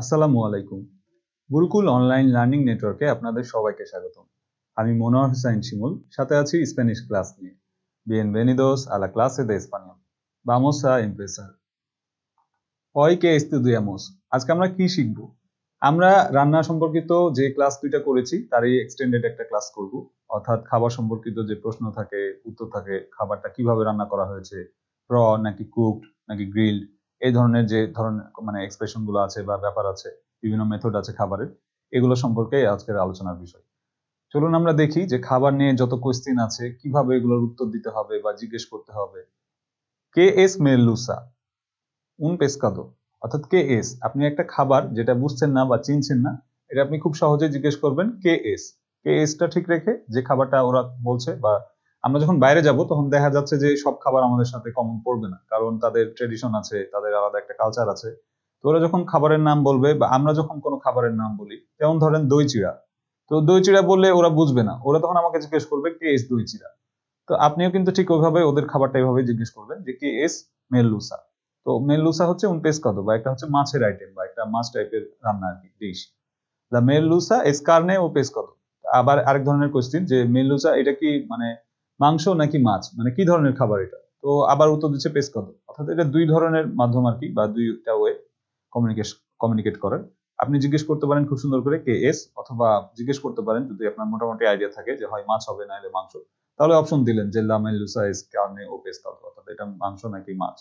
আসসালামু আলাইকুম। Gurukul online learning নেটওয়ার্কে আপনাদের সবাইকে স্বাগতম। আমি মনোয়ার হোসাইন শিমুল, সাথে আছি স্প্যানিশ ক্লাস নিয়ে। Bienvenidos a la clase de español. Vamos a empezar. Hoy que estudiamos? আজকে আমরা কি শিখব? আমরা রান্না সম্পর্কিত যে ক্লাস দুইটা করেছি তারই এক্সটেন্ডেড একটা ক্লাস করব। অর্থাৎ খাবার সম্পর্কিত যে প্রশ্ন থাকে, উত্তর থাকে, খাবারটা কিভাবে রান্না করা হয়েছে, র নাকি কুকড নাকি গ্রিলড, এই ধরনের যে ধরনের এক্সপ্রেশন গুলো আছে বা ব্যাপার আছে, বিভিন্ন মেথড আছে খাবারের, এগুলো সম্পর্কে আজকের আলোচনার বিষয়। চলুন আমরা দেখি যে খাবার নিয়ে যত কোয়েশ্চেন আছে কিভাবে এগুলোর উত্তর দিতে হবে বা জিজ্ঞেস করতে হবে। কে এস মেলুসা উন পেসকাদো, অর্থাৎ কে এস, আপনি একটা খাবার যেটা বুঝছেন না বা চিনছেন না, এটা আপনি খুব সহজে জিজ্ঞেস করবেন কে এস। কে এসটা ঠিক রেখে যে খাবারটা ওরা বলছে, বা আমরা যখন বাইরে যাব তখন দেখা যাচ্ছে যে সব খাবার আমাদের সাথে কমন পড়বে না, কারণ তাদের ট্রেডিশন আছে, তাদের আলাদা একটা কালচার আছে। তো ওরা যখন খাবারের নাম বলবে বা আমরা যখন কোনো খাবারের নাম বলি, যেমন ধরেন দই চিড়া, তো দই চিড়া বললে ওরা বুঝবে না, ওরা তখন আমাকে জিজ্ঞেস করবে কে এস দই চিড়া। তো আপনিও কিন্তু ঠিক ওইভাবে ওদের খাবারটা এইভাবে জিজ্ঞেস করবেন যে কে এস মেলুসা। তো মেলুসা হচ্ছে un pescado, বা একটা হচ্ছে মাছের আইটেম বা একটা মাছ টাইপের রান্না আর কি, dish. The মেলুসা S কার্নে O pescado. আবার আরেক ধরনের কোশ্চেন যে মেলুসা এটা কি মাংস নাকি মাছ, কি ধরনের খাবার এটা। তো আবার উত্তর দিচ্ছে পেসকাদো। অর্থাৎ এটা দুই ধরনের মাধ্যম আর কি, বা দুইটা ওয়ে কমিউনিকেট করার। আপনি জিজ্ঞেস করতে পারেন খুব সুন্দর করে কে এস, অথবা জিজ্ঞেস করতে পারেন যদি আপনার মোটামুটি আইডিয়া থাকে যে হয় মাছ হবে না হলে মাংস, তাহলে অপশন দিলেন যে লা মেলুসা এস কার্নে ও পেসকাদো, অর্থাৎ এটা মাংস নাকি মাছ।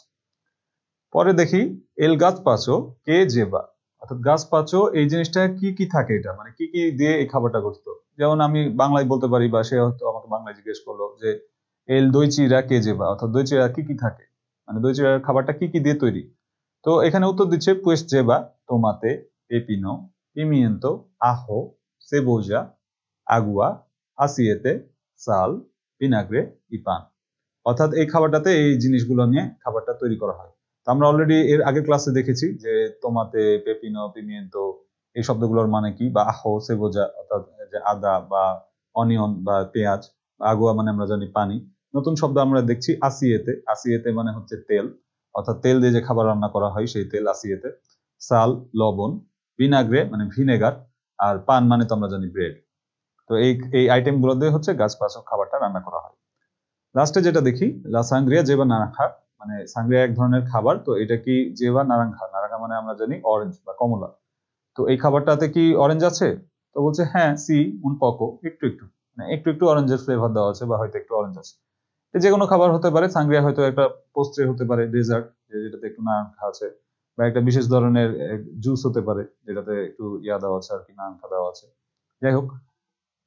পরে দেখি এল গাছ পাচো কে জেবা, অর্থাৎ গাছ পাচো এই জিনিসটা কি কি থাকে, এটা কি কি দিয়ে এই খাবারটা করতো। যেমন আমি বাংলায় বলতে পারি, বা সে হয়তো আমাকে বাংলায় জিজ্ঞেস করলো যে এল দই চিড়া কে জেবা, অর্থাৎ দই চিড়া কি কি থাকে, দই চিড়ার খাবারটা কি কি দিয়ে তৈরি। তো এখানে উত্তর দিচ্ছে pues lleva tomate, pepino, pimiento, ajo, cebolla, agua, aceite, sal, vinagre y pan। অর্থাৎ এই খাবারটাতে এই জিনিসগুলো নিয়ে খাবারটা তৈরি করা হয়। তো আমরা অলরেডি এর আগের ক্লাসে দেখেছি যে তোমাতে, পেপিনো, পিমিয়েন্তো এই শব্দগুলোর মানে কি, বা আহো, সেবোজা অর্থাৎ যে আদা বা অনিয়ন বা পেঁয়াজ, আগুয়া আমরা জানি পানি। নতুন শব্দ আমরা দেখছি আসিয়েতে, আসিয়েতে মানে হচ্ছে তেল, অর্থাৎ তেল দিয়ে যে খাবার রান্না করা হয় সেই তেল আসিয়েতে। সাল লবণ, ভিনাগ্রে ভিনেগার, আর পান তো আমরা জানি ব্রেড। তো এই আইটেম গুলো দিয়ে হচ্ছে গাছ পাচক খাবারটা রান্না করা হয়। লাস্টে যেটা দেখি লা সাংগ্রিয়া জেবা নারাঙ্গা, সাংগ্রিয়া এক ধরনের খাবার। তো এটা কি জেবা নারাঙ্গা, নারাঙ্গা আমরা জানি অরেঞ্জ বা কমলা। তো এই খাবারটাতে কি অরেঞ্জ আছে? তো বলছে হ্যাঁ, সি উন পকো, একটু একটু একটু একটু অরেঞ্জের ফ্লেভার দেওয়া আছে, বা হয়তো একটু অরেঞ্জ আছে। যে কোনো খাবার হতে পারে, সাংগ্রিয়া হয়তো একটা পোস্ট্রে হতে পারে, ডেজার্ট যেটাতে একটু নারাঙ্গা আছে, বা একটা বিশেষ ধরনের জুস হতে পারে যেটাতে একটু ইয়া দেওয়া আছে আর কি, নারাঙ্গা দেওয়া আছে। যাই হোক,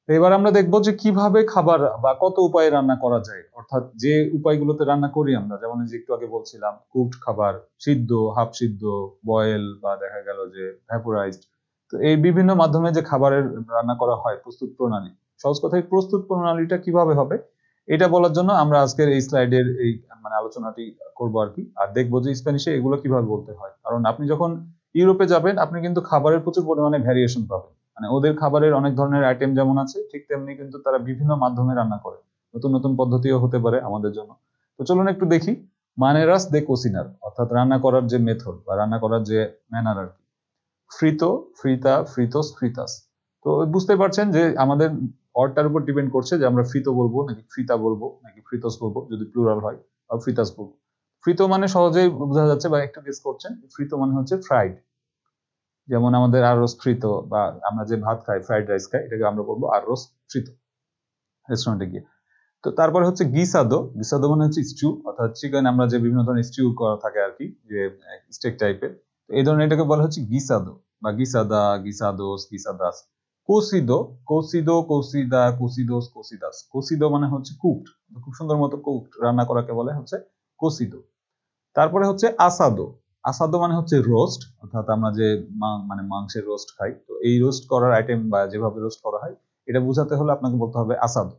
এবার আমরা দেখবো যে কিভাবে খাবার বা কত উপায়ে রান্না করা যায়, অর্থাৎ যে উপায়গুলোতে রান্না করি আমরা, যেমন যে একটু আগে বলছিলাম কুকড খাবার, সিদ্ধ, হাফ সিদ্ধ, বয়েল, বা দেখা গেল যে ভ্যাপোরাইজড। তো এই বিভিন্ন মাধ্যমে যে খাবারের রান্না করা হয়, প্রস্তুত প্রণালী, সহজ কথায় প্রস্তুত প্রণালীটা কিভাবে হবে এটা বলার জন্য আমরা আজকের এই স্লাইডের এই আলোচনাটি করবো আর কি। আর দেখবো যে স্প্যানিশে এগুলো কিভাবে বলতে হয়, কারণ আপনি যখন ইউরোপে যাবেন আপনি কিন্তু খাবারের প্রচুর পরিমাণে ভ্যারিয়েশন পাবেন। ওদের খাবারের অনেক ধরনের আইটেম যেমন আছে, ঠিক তেমনি কিন্তু তারা বিভিন্ন মাধ্যমে রান্না করে, নতুন নতুন পদ্ধতিও হতে পারে আমাদের জন্য। তো চলুন একটু দেখি মানেরাস দে কোসিনার, অর্থাৎ রান্না করার যে মেথড বা রান্না করার যে ম্যানার আর কি। ফ্রিতো, ফ্রিতা, ফ্রিতোস, ফ্রিতাস। তো বুঝতে পারছেন যে আমাদের অর্ডটার উপর ডিপেন্ড করছে যে আমরা ফ্রিতো বলবো নাকি ফ্রিতা বলবো নাকি ফ্রিতোস বলবো, যদি প্লুরাল হয়, বা ফ্রিতাস বলবো। ফ্রিতো সহজেই বোঝা যাচ্ছে, বা একটু গেস করছেন, ফ্রিতো হচ্ছে ফ্রাইড। যেমন আমাদের আররোস ফ্রিতো, বা আমরা যে ভাত খাই, ফ্রাইড রাইস খাই, এটাকে আমরা বলবো আররোস ফ্রিতো রেস্টুরেন্টে গিয়ে। তো তারপরে হচ্ছে গিসাদো, গিসাদো হচ্ছে স্টিউ, অর্থাৎ চিকেন আমরা যে বিভিন্ন ধরনের স্টিউ করা থাকে আর কি, যে স্টেক টাইপের, তো এই ধরনের এটাকে বলা হচ্ছে গিসাদো বা গিসাদা, গিসাদোস, গিসাদাস। কোসিদো, কোসিদো, কোসিদা, কোসিদোস, কোসিদাস। কোসিদো হচ্ছে কুকড, খুব সুন্দর মতো কুকড রান্না করাকে বলে হচ্ছে কোসিদো। তারপরে হচ্ছে আসাদো, আসাদো হচ্ছে রোস্ট, অর্থাৎ আমরা যে মাংসের রোস্ট খাই, তো এই রোস্ট করার আইটেম বা যেভাবে রোস্ট করা হয় এটা বোঝাতে হলে আপনাকে বলতে হবে আসাদো।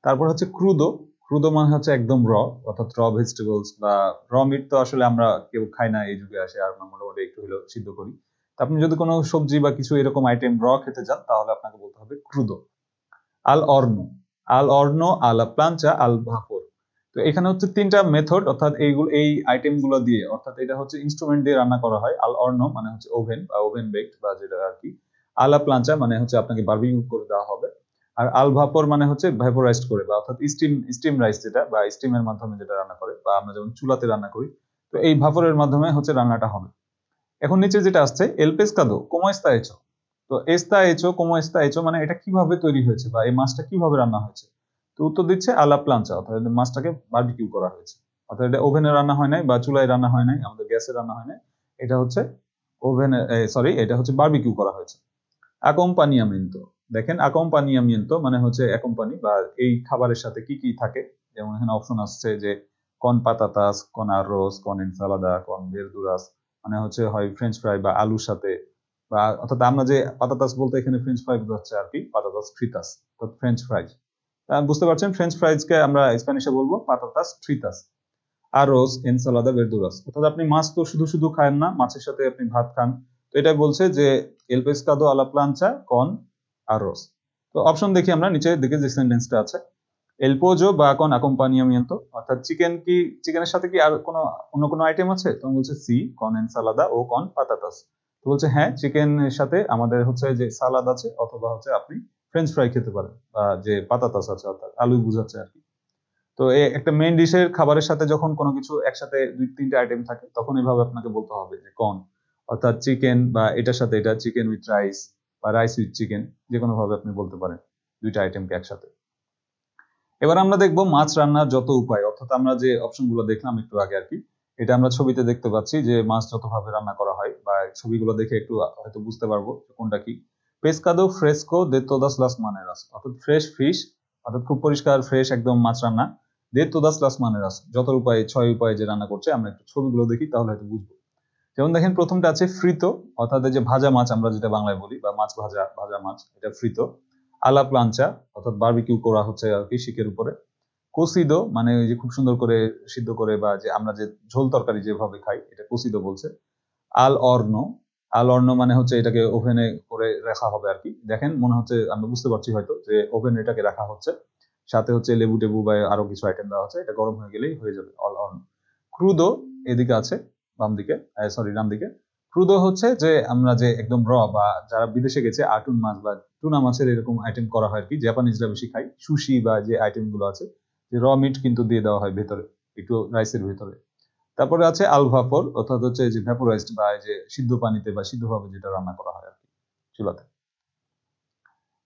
তারপর হচ্ছে ক্রুদো, ক্রুদো হচ্ছে একদম র, অর্থাৎ র ভেজিটেবলস বা র মিট তো আসলে আমরা কেউ খাই না এই যুগে আসে, আর আমরা মোটামুটি একটু হলেও সিদ্ধ করি। তো আপনি যদি কোনো সবজি বা কিছু এরকম আইটেম র খেতে চান তাহলে আপনাকে বলতে হবে ক্রুদো। আল অর্নো, আল অর্নো, আল প্লাঞ্চা, আল ভাপোর। তো তো এখানে হচ্ছে তিনটা মেথড, অর্থাৎ এই আইটেমগুলো দিয়ে, অর্থাৎ এটা হচ্ছে ইনস্ট্রুমেন্ট দিয়ে রান্না করা হয়। আল অর্নো মানে হচ্ছে ওভেন বা ওভেন বেকড বা যেটা আর কি। আলা প্লাঞ্চা মানে হচ্ছে আপনাকে বারবিকিউ করে দেওয়া হবে। আর আল ভাপর মানে হচ্ছে ভেপোরাইজড করে, বা অর্থাৎ স্টিম রাইস যেটা, বা স্টিমের মাধ্যমে যেটা রান্না করে, বা আমরা যেমন চুলাতে রান্না করি, তো এই ভাপরের মাধ্যমে হচ্ছে রান্নাটা হবে। এখন নিচে যেটা আসছে এল পেসকাদো como está hecho, তো এস্তা হেচো como está hecho মানে এটা কিভাবে তৈরি হয়েছে বা এই মাছটা কিভাবে রান্না হয়েছে। তো উত্তর দিচ্ছে আলা প্লাঞ্চা, অর্থাৎ মাছটাকে বারবিকিউ করা হয়েছে। অর্থাৎ এটা ওভেনে রান্না হয় নাই বা চুলায় রান্না হয় নাই, আমাদের গ্যাসে রান্না হয় নাই, এটা হচ্ছে ওভেনে, সরি, এটা হচ্ছে বারবিকিউ করা হয়েছে। আকম্পানিয়ামিento, দেখেন আকম্পানিয়ামিento মানে হচ্ছে অ্যাকম্পানি বা এই খাবারের সাথে কি কি থাকে। যেমন এখানে অপশন আসছে যে con patatas, con arroz, con ensalada, con verduras, মানে হচ্ছে হয় ফ্রেঞ্চ ফ্রাই বা আলুর সাথে, বা অর্থাৎ আমরা যে পাতাতাস বলতে এখানে ফ্রেঞ্চ ফ্রাই বোঝাচ্ছে আর কি, পাতাতাস ফ্রিতাস, অর্থাৎ ফ্রেঞ্চ ফ্রাইজ। বুঝতে পারছেন, ফ্রেঞ্চ ফ্রাইজকে আমরা স্প্যানিশে বলবো পাতাতাস ফ্রিতাস। আরোস, এনসালাদা, ভেরদুরাস, অর্থাৎ আপনি মাছ তো শুধু শুধু খান না, মাছের সাথে আপনি ভাত খান। তো এটা বলছে যে এল পেসকাদো আলা প্লাঞ্চা কন আরোস। তো অপশন দেখি আমরা নিচে দিকে যে সেন্টেন্সটা আছে, এল পোজো বা কন আকম্পানিয়ামিento, অর্থাৎ চিকেনের সাথে কি আর অন্য কোনো আইটেম আছে? তখন বলছে সি কন এনসালাদা ও কন পাতাতাস। তো বলছে হ্যাঁ, চিকেনের সাথে আমাদের হচ্ছে যে সালাদ আছে, অথবা হচ্ছে আপনি ফ্রেঞ্চ ফ্রাই খেতে পারেন, বা যে পাতাতাস আছে অর্থাৎ আলু বুঝাচ্ছে আর কি। তো একটা মেইন ডিশের খাবারের সাথে যখন কোনো কিছু একসাথে দুই তিনটা আইটেম থাকে, তখন এভাবে আপনাকে বলতে হবে যে কন, অর্থাৎ চিকেন বা এটার সাথে এটা, চিকেন উইথ রাইস বা রাইস উইথ চিকেন, যে কোনো ভাবে আপনি বলতে পারেন দুইটা আইটেমকে একসাথে। এবার আমরা দেখবো মাছ রান্নার যত উপায়, অর্থাৎ আমরা যে অপশনগুলো দেখলাম একটু আগে আর কি, এটা আমরা ছবিতে দেখতে পাচ্ছি যে মাছ যতভাবে রান্না করা হয়, বা ছবিগুলো দেখে একটু হয়তো বুঝতে পারবো কোনটা কি। পেসকাদো ফ্রেস্কো দে তোদাস লাস মানেরাস, অর্থাৎ ফ্রেশ ফিশ, অর্থাৎ খুব পরিষ্কার ফ্রেশ একদম মাছ রান্না। দে তোদাস লাস মানেরাস, যত উপায়ে 6 উপায়ে যে রান্না করছে, আমরা একটু ছবিগুলো দেখি তাহলে হয়তো বুঝবো। যেমন দেখেন প্রথমটা আছে ফ্রিতো, অর্থাৎ এই যে ভাজা মাছ আমরা যেটা বাংলায় বলি, বা মাছ ভাজা, ভাজা মাছ, এটা ফ্রিতো। আলা প্লাঞ্চা, অর্থাৎ বারবিকিউ করা হচ্ছে আর কি শিকের উপরে। কোসিদো মানে ওই যে খুব সুন্দর করে সিদ্ধ করে, বা যে আমরা যে ঝোল তরকারি যেভাবে খাই, এটা কোসিদো বলছে। আল অর্নো, আল অর্নো মানে হচ্ছে এটাকে ওভেনে করে রাখা হবে আর কি। দেখেন মনে হচ্ছে, আমরা বুঝতে পারছি হয়তো যে ওভেনে এটাকে রাখা হচ্ছে, সাথে হচ্ছে লেবু টেবু বা আরো কিছু আইটেম দেওয়া হচ্ছে, এটা গরম হয়ে গেলেই হয়ে যাবে অল অর্নো। ক্রুদো এদিকে আছে, বাম দিকে, সরি ডান দিকে। ক্রুদো হচ্ছে যে আমরা যে একদম র, বা যারা বিদেশে গেছে আটুন মাছ বা টুনা মাছের এরকম আইটেম করা হয় আর কি, জাপানিজরা বেশি খায় সুশি বা যে আইটেম গুলো আছে, যে র মিট কিন্তু দিয়ে দেওয়া হয় ভেতরে, একটু রাইসের ভেতরে। তারপরে আছে আল ভাপর, অর্থাৎ হচ্ছে যে ভ্যাপোরাইজড বা যে সিদ্ধ পানিতে বা সিদ্ধভাবে যেটা রান্না করা হয় আর কি চুলাতে।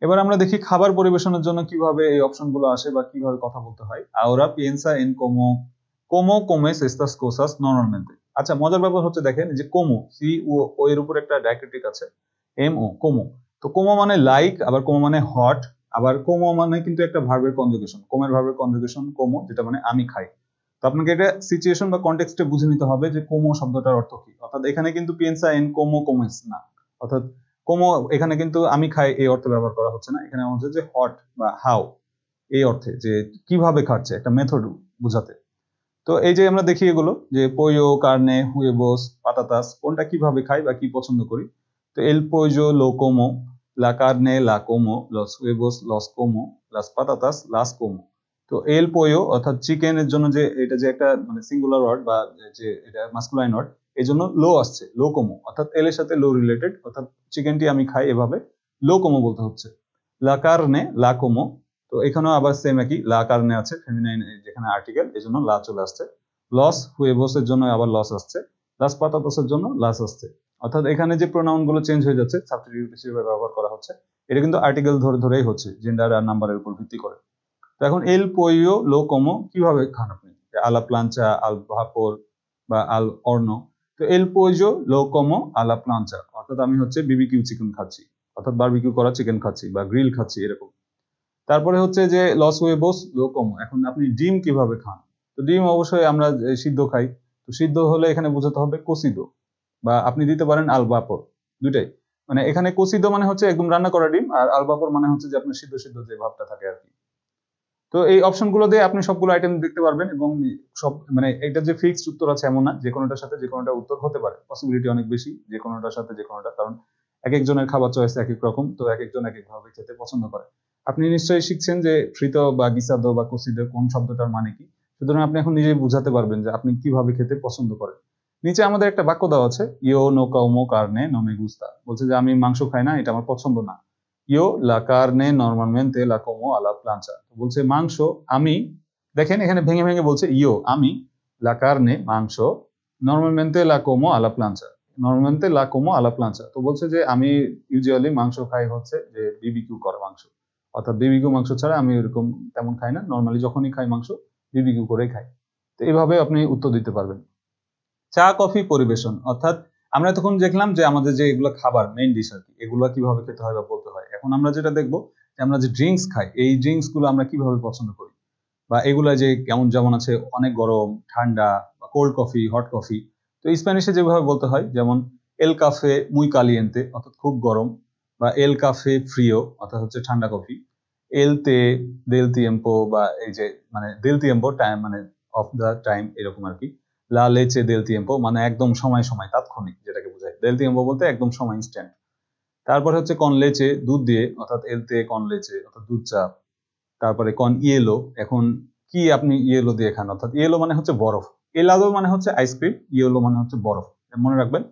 এবার আমরা দেখি খাবার পরিবেশনের জন্য কিভাবে এই অপশনগুলো আসে বা কিভাবে কথা বলতে হয়। আওরা পিয়েন্সা এন কোমো কোমেস এস্তাস কোসাস নরমালমেন্টে। আচ্ছা, মজার ব্যাপার হচ্ছে দেখেন যে কোমো, সি ও এর উপর একটা ডায়াক্রিটিক আছে, এম ও, কোমো। তো কোমো মানে লাইক, আবার কোমো মানে হট, আবার কোমো মানে কিন্তু একটা ভার্বের কনজুগেশন, কোমের ভার্বের কনজুগেশন কোমো, যেটা মানে আমি খাই। তো আপনাকে এটা সিচুয়েশন বা কনটেক্সটে বুঝে নিতে হবে যে কোমো শব্দটার অর্থ কি। অর্থাৎ এখানে কিন্তু পিয়েন্সা এন কোমো কোমেস না, অর্থাৎ কোমো এখানে কিন্তু আমি খাই এই অর্থে ব্যবহার করা হচ্ছে না, এখানে হচ্ছে যে হট বা হাউ এই অর্থে, যে কিভাবে খাচ্ছে, একটা মেথড বুঝাতে। তো এই যে আমরা দেখি এগুলো যে পোয়ো, কার্নে, হুয়েবোস, পাতাতাস, কোনটা কিভাবে খাই বা কি পছন্দ করি। তো এল পোয়ো লো কোমো, লা কার্নে লা কোমো, লস হুয়েবোস লস কোমো, লাস পাতাতাস লাস কোমো। তো এল পোয়ো অর্থাৎ চিকেনের জন্য যে এটা যে একটা মানে সিঙ্গুলার ওয়ার্ড, বা যে এটা মাস্কুলাইন ওয়ার্ড, এই জন্য লো আসছে, লো কোমো, অর্থাৎ এল এর সাথে লো রিলেটেড, অর্থাৎ চিকেনটি আমি খাই এভাবে লো কোমো বলতে হচ্ছে। লা কার্নে লা কোমো, তো এখানেও আবার সেম একই, লা কার্নে আছে ফেমিনাইন যেখানে আর্টিকেল, এই জন্য লা চলে আসছে। লস হুয়েবোস এর জন্য আবার লস আসছে, লাস পাতাতোসের জন্য লাস আসছে। অর্থাৎ এখানে যে প্রোনাউন গুলো চেঞ্জ হয়ে যাচ্ছে, সাবস্টিটিউট হিসেবে ব্যবহার করা হচ্ছে, এটা কিন্তু আর্টিকেল ধরে ধরেই হচ্ছে, জেন্ডার আর নাম্বারের উপর ভিত্তি করে। তো এখন এল পোয়ো লো কোমো কিভাবে খান আপনি, আলা প্লাঞ্চা, আল ভাপোর বা আল অর্নো। তো এল পোয়ো লো কোমো আলা প্লাঞ্চা, অর্থাৎ আমি হচ্ছে বিবিকিউ চিকেন খাচ্ছি, অর্থাৎ বারবিকিউ করা চিকেন খাচ্ছি বা গ্রিল খাচ্ছি এরকম। তারপরে হচ্ছে যে লস ওয়েবোস লো কোমো, এখন আপনি ডিম কিভাবে খান। তো ডিম অবশ্যই আমরা সিদ্ধ খাই, তো সিদ্ধ হলে এখানে বোঝাতে হবে কোসিদো, বা আপনি দিতে পারেন আল ভাপর, দুইটাই। মানে এখানে কোসিদো মানে হচ্ছে একদম রান্না করা ডিম, আর আল ভাপর মানে হচ্ছে যে আপনার সিদ্ধ সিদ্ধ যে ভাবটা থাকে আর কি। তো এই অপশনগুলো দিয়ে আপনি সবগুলো আইটেম দেখতে পারবেন, এবং সব মানে এটা যে ফিক্সড উত্তর আছে এমন না, যে কোনোটার সাথে যে কোনোটা উত্তর হতে পারে, পসিবিলিটি অনেক বেশি যে কোনোটার সাথে যে কোনোটা, কারণ এক একজনের খাবার চয়েস এক এক রকম, তো এক একজন এক এক ভাবে খেতে পছন্দ করে। আপনি নিশ্চয়ই শিখছেন যে ফ্রিতো বা গিসাদো বা কোসিদো কোন শব্দটার মানে কি, সুতরাং আপনি এখন নিজেই বুঝাতে পারবেন যে আপনি কিভাবে খেতে পছন্দ করেন। নিচে আমাদের একটা বাক্য দেওয়া আছে, ইও no como carne no me gusta, বলছে যে আমি মাংস খাই না, এটা আমার পছন্দ না। ইও la carne normalmente la como a la plancha, বলছে মাংস আমি, দেখেন এখানে ভেঙে ভেঙে বলছে ইও আমি, la carne মাংস, normalmente la como a la plancha, normalmente la como a la plancha, তো বলছে যে আমি ইউজুয়ালি মাংস খাই হচ্ছে যে বিবিকিউ করা মাংস, অর্থাৎ বিবিকিউ মাংস ছাড়া আমি এরকম তেমন খাই না, নর্মালি যখনই খাই মাংস বিবিকিউ করে খাই। তো এইভাবে আপনি উত্তর দিতে পারবেন। চা কফি পরিবেশন, অর্থাৎ আমরা তখন দেখলাম যে আমাদের যে এগুলো খাবার মেইন ডিশ আর কি, এগুলো কিভাবে খেতে হয় বা বলতে হয়। এখন আমরা যেটা দেখবো যে আমরা যে ড্রিঙ্কস খাই, এই ড্রিঙ্কস গুলো আমরা কিভাবে পছন্দ করি, বা এগুলা যে কেমন যেমন আছে অনেক গরম, ঠান্ডা, বা কোল্ড কফি, হট কফি। তো স্প্যানিশে যেভাবে বলতে হয়, যেমন এল কাফে মুই কালিয়েন্তে অর্থাৎ খুব গরম, বা এল কাফে ফ্রিও অর্থাৎ হচ্ছে ঠান্ডা কফি, এল তে দেল তিয়েম্পো, বা এই যে মানে দেল তিয়েম্পো টাইম মানে অফ দা টাইম এরকম আর কি। লা লেচে দেল তিয়েম্পো মানে একদম সময় সময় তাৎক্ষণিক, যেটাকে বোঝায়। দেল তিয়েম্পো বলতে একদম সময়, ইনস্ট্যান্ট। তারপর হচ্ছে কন লেচে দুধ দিয়ে, অর্থাৎ এলতে কন লেচে অর্থাৎ দুধ চা। তারপরে কন ইয়েলো, এখন কি আপনি ইয়েলো দিয়ে খান, অর্থাৎ ইয়েলো মানে হচ্ছে বরফ, এলাদো মানে হচ্ছে আইসক্রিম, ইয়েলো মানে হচ্ছে বরফ। মনে রাখবেন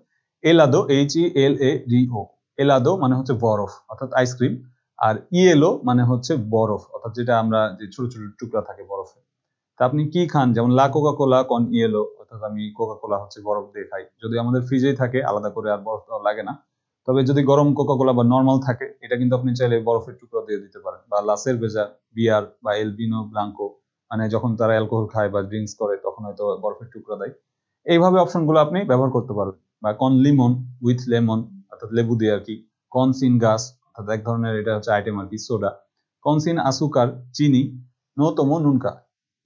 এলাদো, HELADO, এলাদো মানে হচ্ছে বরফ অর্থাৎ আইসক্রিম, আর ইয়েলো মানে হচ্ছে বরফ অর্থাৎ যেটা আমরা যে ছোট ছোট টুকরা থাকে বরফে। তা আপনি কি খান, যেমন লা কোকা কোলা কন ইয়েলো, অর্থাৎ আমি কোকা কোলা হচ্ছে বরফ দিয়ে খাই, যদি আমাদের ফ্রিজেই থাকে আলাদা করে আর বরফ লাগে না। তবে যদি গরম কোকা কোলা বা নর্মাল থাকে, এটা কিন্তু আপনি চাইলে বরফের টুকরো দিয়ে দিতে পারেন। বা লা সেরভেজা বিয়ার, বা এল ভিনো ব্লাঙ্কো, মানে যখন তারা অ্যালকোহল খায় বা ড্রিঙ্কস করে তখন হয়তো বরফের টুকরো দেয়। এইভাবে অপশনগুলো আপনি ব্যবহার করতে পারবেন। বা কন লিমন উইথ লেমন, অর্থাৎ লেবু দিয়ে আর কি। কন সিন গাস, অর্থাৎ এক ধরনের এটা হচ্ছে আইটেম আর কি, সোডা। কন সিন আসুকার চিনি, নো তোমো নুনকা,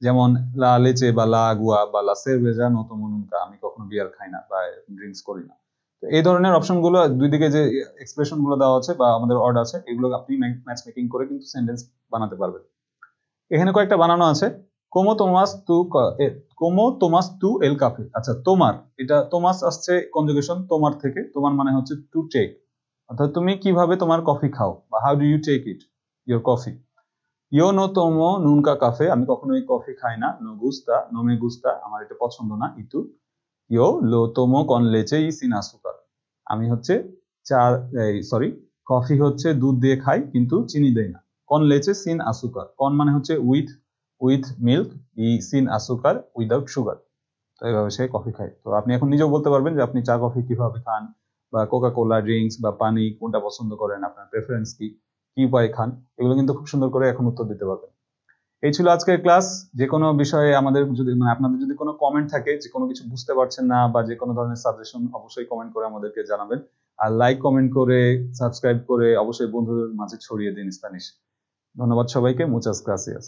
যেমন লা লেচে বা লা আগুয়া বা লা সেরভেজা নো তোমো নুনকা, আমি কখনো বিয়ার খাই না বা ড্রিঙ্কস করি না। তো এই ধরনের অপশন গুলো, দুই দিকে যে এক্সপ্রেশন গুলো দেওয়া আছে বা আমাদের ওয়ার্ড আছে, এগুলো আপনি ম্যাচ মেকিং করে কিন্তু সেন্টেন্স বানাতে পারবেন। এখানে কয়েকটা বানানো আছে। কোমো তোমাস তু এল কাফে, আচ্ছা তোমার, এটা তোমাস আসছে কনজুগেশন তোমার থেকে, তোমার মানে হচ্ছে টু টেক, অর্থাৎ তুমি কিভাবে তোমার কফি খাও, বা how do you take it your coffee. ইয়ো নো তোমো নুনকা কাফে, আমি কখনোই কফি খাই না। নো গুস্তা নো মে গুস্তা, আমার এটা পছন্দ না। ইতু ইয়ো লো তোমো কন লেচে ই সিন আসুকার, আমি হচ্ছে চা, সরি, কফি হচ্ছে দুধ দিয়ে খাই কিন্তু চিনি দেই না। কন লেচে সিন আসুকার, কন মানে হচ্ছে উইথ, উইথ মিল্ক, ই সিন আসুকার উইদাউট সুগার। তো এইভাবে সে কফি খায়। তো আপনি এখন নিজেও বলতে পারবেন যে আপনি চা কফি কিভাবে খান, বা কোকা কোলা ড্রিঙ্কস বা পানি কোনটা পছন্দ করেন, আপনার প্রেফারেন্স কি, কি উপায়ে খান, এগুলো কিন্তু খুব সুন্দর করে এখন উত্তর দিতে পারবেন। এই ছিল আজকের ক্লাস। যে কোনো বিষয়ে আমাদের যদি মানে আপনাদের যদি কোনো কমেন্ট থাকে, যে কোনো কিছু বুঝতে পারছেন না বা যে কোনো ধরনের সাজেশন, অবশ্যই কমেন্ট করে আমাদেরকে জানাবেন। আর লাইক কমেন্ট করে সাবস্ক্রাইব করে অবশ্যই বন্ধুদের মাঝে ছড়িয়ে দিন স্প্যানিশ। ধন্যবাদ সবাইকে, মুচাস গ্রাসিয়াস।